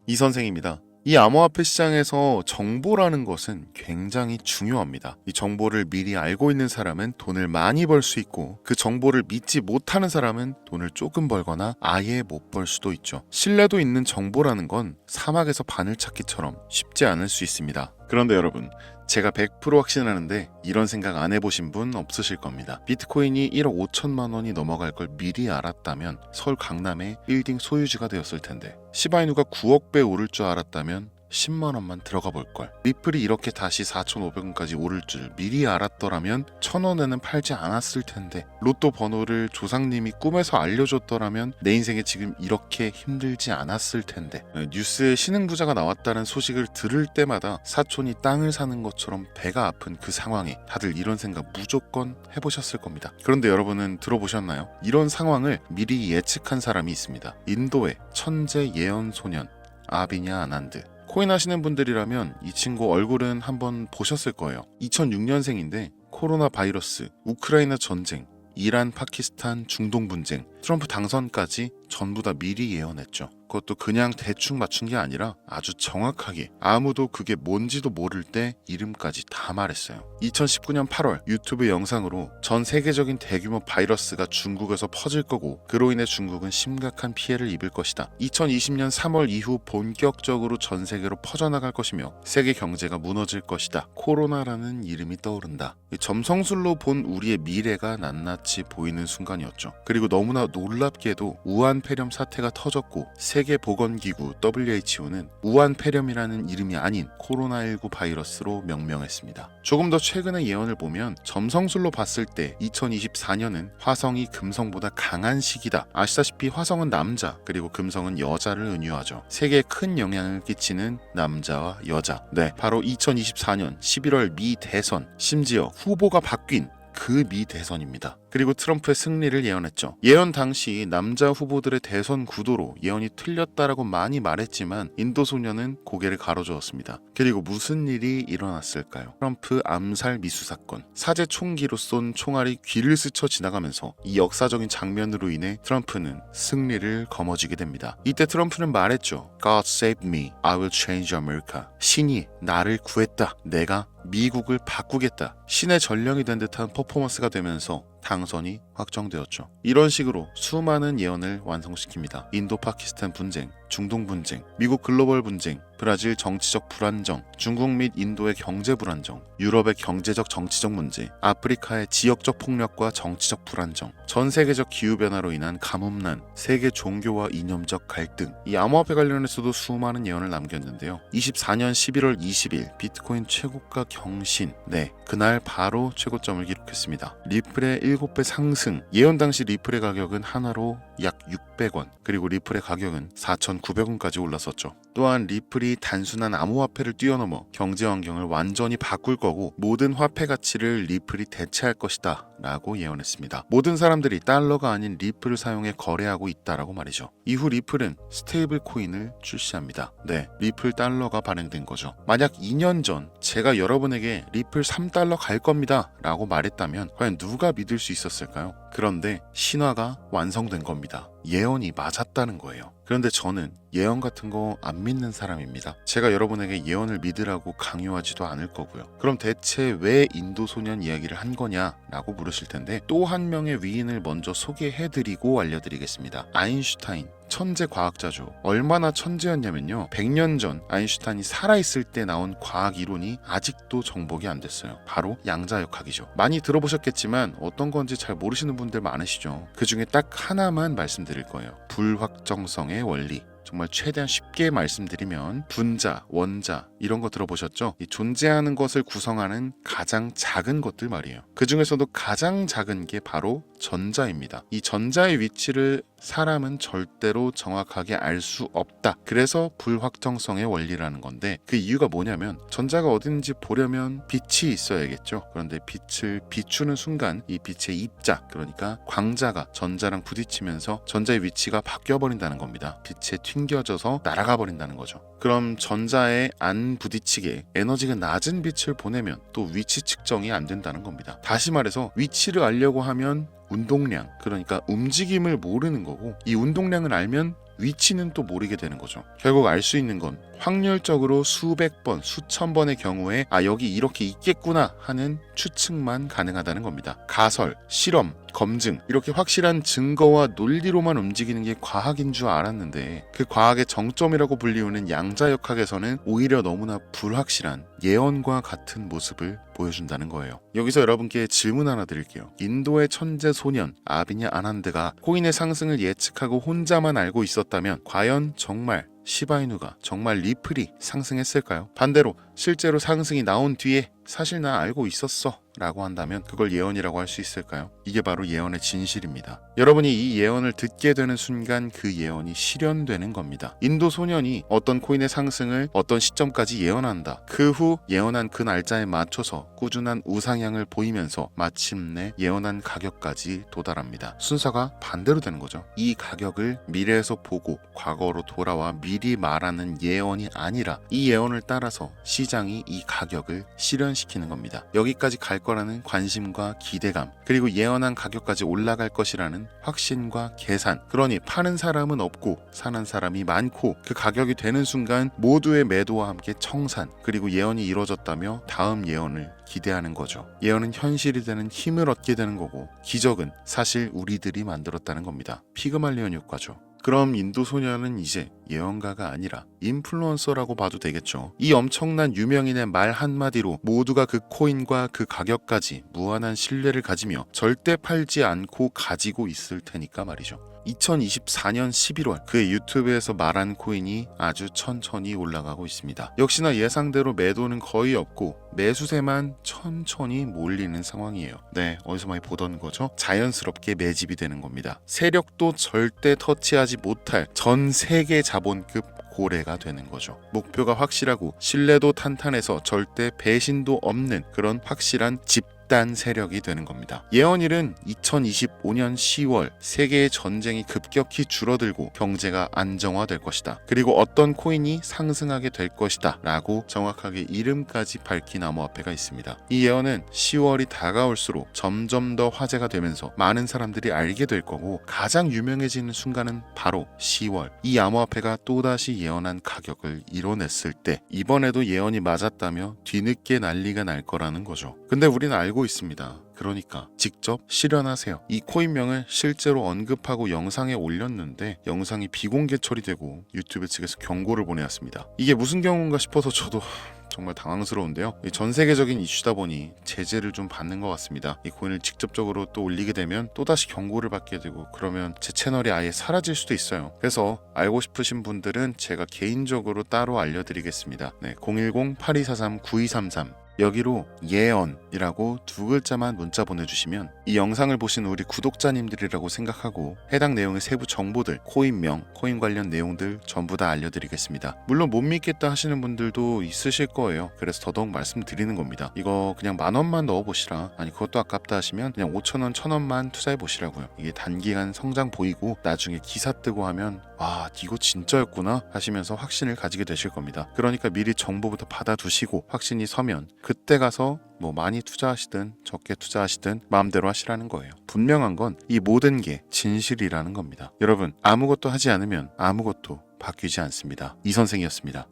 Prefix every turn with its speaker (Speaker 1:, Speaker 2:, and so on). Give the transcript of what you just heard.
Speaker 1: 이 선생입니다. 이 암호화폐 시장에서 정보라는 것은 굉장히 중요합니다. 이 정보를 미리 알고 있는 사람은 돈을 많이 벌 수 있고 그 정보를 믿지 못하는 사람은 돈을 조금 벌거나 아예 못 벌 수도 있죠. 신뢰도 있는 정보라는 건 사막에서 바늘찾기처럼 쉽지 않을 수 있습니다. 그런데 여러분, 제가 100% 확신하는데 이런 생각 안 해보신 분 없으실 겁니다. 비트코인이 1억 5천만 원이 넘어갈 걸 미리 알았다면 서울 강남의 빌딩 소유주가 되었을 텐데, 시바이누가 9억 배 오를 줄 알았다면 10만 원만 들어가 볼 걸. 리플이 이렇게 다시 4,500원까지 오를 줄 미리 알았더라면 1,000원에는 팔지 않았을 텐데, 로또 번호를 조상님이 꿈에서 알려줬더라면 내 인생에 지금 이렇게 힘들지 않았을 텐데. 뉴스에 신흥부자가 나왔다는 소식을 들을 때마다 사촌이 땅을 사는 것처럼 배가 아픈 그 상황에 다들 이런 생각 무조건 해보셨을 겁니다. 그런데 여러분은 들어보셨나요? 이런 상황을 미리 예측한 사람이 있습니다. 인도의 천재 예언 소년 아비냐 아난드. 코인 하시는 분들이라면 이 친구 얼굴은 한번 보셨을 거예요. 2006년생인데 코로나 바이러스, 우크라이나 전쟁, 이란, 파키스탄, 중동 분쟁, 트럼프 당선까지 전부 다 미리 예언했죠. 그것도 그냥 대충 맞춘 게 아니라 아주 정확하게, 아무도 그게 뭔지도 모를 때 이름까지 다 말했어요. 2019년 8월 유튜브 영상으로 전 세계적인 대규모 바이러스가 중국에서 퍼질 거고 그로 인해 중국은 심각한 피해를 입을 것이다. 2020년 3월 이후 본격적으로 전 세계로 퍼져나갈 것이며 세계 경제가 무너질 것이다. 코로나라는 이름이 떠오른다. 점성술로 본 우리의 미래가 낱낱이 보이는 순간이었죠. 그리고 너무나 놀랍게도 우한 폐렴 사태가 터졌고 세계보건기구 WHO는 우한 폐렴이라는 이름이 아닌 코로나19 바이러스로 명명했습니다. 조금 더 최근의 예언을 보면 점성술로 봤을 때 2024년은 화성이 금성보다 강한 시기다. 아시다시피 화성은 남자 그리고 금성은 여자를 의미하죠. 세계에 큰 영향을 끼치는 남자와 여자. 네, 바로 2024년 11월 미 대선, 심지어 후보가 바뀐 그 미 대선입니다. 그리고 트럼프의 승리를 예언했죠. 예언 당시 남자 후보들의 대선 구도로 예언이 틀렸다라고 많이 말했지만 인도 소녀는 고개를 가로저었습니다. 그리고 무슨 일이 일어났을까요? 트럼프 암살 미수 사건. 사제 총기로 쏜 총알이 귀를 스쳐 지나가면서 이 역사적인 장면으로 인해 트럼프는 승리를 거머쥐게 됩니다. 이때 트럼프는 말했죠. God save me. I will change America. 신이 나를 구했다. 내가 미국을 바꾸겠다. 신의 전령이 된 듯한 퍼포먼스가 되면서 당선이 확정되었죠. 이런 식으로 수많은 예언을 완성시킵니다. 인도 파키스탄 분쟁, 중동 분쟁, 미국 글로벌 분쟁, 브라질 정치적 불안정, 중국 및 인도의 경제 불안정, 유럽의 경제적 정치적 문제, 아프리카의 지역적 폭력과 정치적 불안정, 전 세계적 기후변화로 인한 가뭄난, 세계 종교와 이념적 갈등. 이 암호화폐 관련해서도 수많은 예언을 남겼는데요. 24년 11월 20일 비트코인 최고가 경신. 네, 그날 바로 최고점을 기록했습니다. 리플의 7배 상승. 예언 당시 리플의 가격은 하나로 약 600원, 그리고 리플의 가격은 4,900원까지 올랐었죠. 또한 리플이 단순한 암호화폐를 뛰어넘어 경제 환경을 완전히 바꿀 거고 모든 화폐 가치를 리플이 대체할 것이다 라고 예언했습니다. 모든 사람들이 달러가 아닌 리플을 사용해 거래하고 있다라고 말이죠. 이후 리플은 스테이블 코인을 출시합니다. 네, 리플 달러가 발행된 거죠. 만약 2년 전 제가 여러분에게 리플 3달러 갈 겁니다 라고 말했다면 과연 누가 믿을 수 있었을까요? 그런데 신화가 완성된 겁니다. 예언이 맞았다는 거예요. 그런데 저는 예언 같은 거 안 믿는 사람입니다. 제가 여러분에게 예언을 믿으라고 강요하지도 않을 거고요. 그럼 대체 왜 인도 소년 이야기를 한 거냐라고 물으실 텐데, 또 한 명의 위인을 먼저 소개해드리고 알려드리겠습니다. 아인슈타인. 천재 과학자죠. 얼마나 천재였냐면요. 100년 전 아인슈타인이 살아있을 때 나온 과학 이론이 아직도 정복이 안 됐어요. 바로 양자역학이죠. 많이 들어보셨겠지만 어떤 건지 잘 모르시는 분들 많으시죠. 그 중에 딱 하나만 말씀드릴 거예요. 불확정성의 원리. 정말 최대한 쉽게 말씀드리면 분자, 원자 이런 거 들어보셨죠? 이 존재하는 것을 구성하는 가장 작은 것들 말이에요. 그 중에서도 가장 작은 게 바로 전자입니다. 이 전자의 위치를 사람은 절대로 정확하게 알 수 없다. 그래서 불확정성의 원리라는 건데, 그 이유가 뭐냐면 전자가 어딘지 보려면 빛이 있어야겠죠. 그런데 빛을 비추는 순간 이 빛의 입자, 그러니까 광자가 전자랑 부딪히면서 전자의 위치가 바뀌어버린다는 겁니다. 빛에 튕겨져서 날아가 버린다는 거죠. 그럼 전자에 안 부딪히게 에너지가 낮은 빛을 보내면 또 위치 측정이 안 된다는 겁니다. 다시 말해서 위치를 알려고 하면 운동량, 그러니까 움직임을 모르는 거고, 이 운동량을 알면 위치는 또 모르게 되는 거죠. 결국 알 수 있는 건 확률적으로 수백 번, 수천 번의 경우에 여기 이렇게 있겠구나 하는 추측만 가능하다는 겁니다. 가설, 실험, 검증 이렇게 확실한 증거와 논리로만 움직이는 게 과학인 줄 알았는데 그 과학의 정점이라고 불리우는 양자역학에서는 오히려 너무나 불확실한 예언과 같은 모습을 보여준다는 거예요. 여기서 여러분께 질문 하나 드릴게요. 인도의 천재 소년 아비냐 아난드가 코인의 상승을 예측하고 혼자만 알고 있었다면 과연 정말 시바이누가 정말 리플이 상승했을까요? 반대로 실제로 상승이 나온 뒤에 사실 나 알고 있었어 라고 한다면 그걸 예언이라고 할 수 있을까요? 이게 바로 예언의 진실입니다. 여러분이 이 예언을 듣게 되는 순간 그 예언이 실현되는 겁니다. 인도 소년이 어떤 코인의 상승을 어떤 시점까지 예언한다. 그 후 예언한 그 날짜에 맞춰서 꾸준한 우상향을 보이면서 마침내 예언한 가격까지 도달합니다. 순서가 반대로 되는 거죠. 이 가격을 미래에서 보고 과거로 돌아와 미리 말하는 예언이 아니라 이 예언을 따라서 시장이 이 가격을 실현시키는 겁니다. 여기까지 갈 거라는 관심과 기대감, 그리고 예언한 가격까지 올라갈 것이라는 확신과 계산. 그러니 파는 사람은 없고 사는 사람이 많고 그 가격이 되는 순간 모두의 매도와 함께 청산, 그리고 예언이 이루어졌다며 다음 예언을 기대하는 거죠. 예언은 현실이 되는 힘을 얻게 되는 거고 기적은 사실 우리들이 만들었다는 겁니다. 피그말리온 효과죠. 그럼 인도 소녀는 이제 예언가가 아니라 인플루언서라고 봐도 되겠죠. 이 엄청난 유명인의 말 한마디로 모두가 그 코인과 그 가격까지 무한한 신뢰를 가지며 절대 팔지 않고 가지고 있을 테니까 말이죠. 2024년 11월 그의 유튜브에서 말한 코인이 아주 천천히 올라가고 있습니다. 역시나 예상대로 매도는 거의 없고 매수세만 천천히 몰리는 상황이에요. 네, 어디서 많이 보던 거죠? 자연스럽게 매집이 되는 겁니다. 세력도 절대 터치하지 못할 전 세계 자본급 고래가 되는 거죠. 목표가 확실하고 신뢰도 탄탄해서 절대 배신도 없는 그런 확실한 집단 세력이 되는 겁니다. 예언일은 2025년 10월 세계의 전쟁이 급격히 줄어들고 경제가 안정화될 것이다. 그리고 어떤 코인이 상승하게 될 것이다 라고 정확하게 이름까지 밝힌 암호화폐가 있습니다. 이 예언은 10월이 다가올수록 점점 더 화제가 되면서 많은 사람들이 알게 될 거고 가장 유명해지는 순간은 바로 10월. 이 암호화폐가 또다시 예언한 가격을 이뤄냈을 때 이번에도 예언이 맞았다며 뒤늦게 난리가 날 거라는 거죠. 근데 우리는 알고 있습니다. 그러니까 직접 실현하세요. 이 코인명을 실제로 언급하고 영상에 올렸는데 영상이 비공개 처리되고 유튜브 측에서 경고를 보내왔습니다. 이게 무슨 경우인가 싶어서 저도 정말 당황스러운데요. 전 세계적인 이슈다 보니 제재를 좀 받는 것 같습니다. 이 코인을 직접적으로 또 올리게 되면 또다시 경고를 받게 되고 그러면 제 채널이 아예 사라질 수도 있어요. 그래서 알고 싶으신 분들은 제가 개인적으로 따로 알려드리겠습니다. 네, 010-8243-9233 여기로 예언이라고 두 글자만 문자 보내주시면 이 영상을 보신 우리 구독자님들이라고 생각하고 해당 내용의 세부 정보들, 코인명, 코인 관련 내용들 전부 다 알려드리겠습니다. 물론 못 믿겠다 하시는 분들도 있으실 거예요. 그래서 더더욱 말씀드리는 겁니다. 이거 그냥 10,000원만 넣어보시라. 아니 그것도 아깝다 하시면 그냥 5,000원, 1,000원만 투자해보시라고요. 이게 단기간 성장 보이고 나중에 기사 뜨고 하면 와 이거 진짜였구나 하시면서 확신을 가지게 되실 겁니다. 그러니까 미리 정보부터 받아두시고 확신이 서면 그때 가서 뭐 많이 투자하시든 적게 투자하시든 마음대로 하시라는 거예요. 분명한 건 이 모든 게 진실이라는 겁니다. 여러분 아무것도 하지 않으면 아무것도 바뀌지 않습니다. 이 선생이었습니다.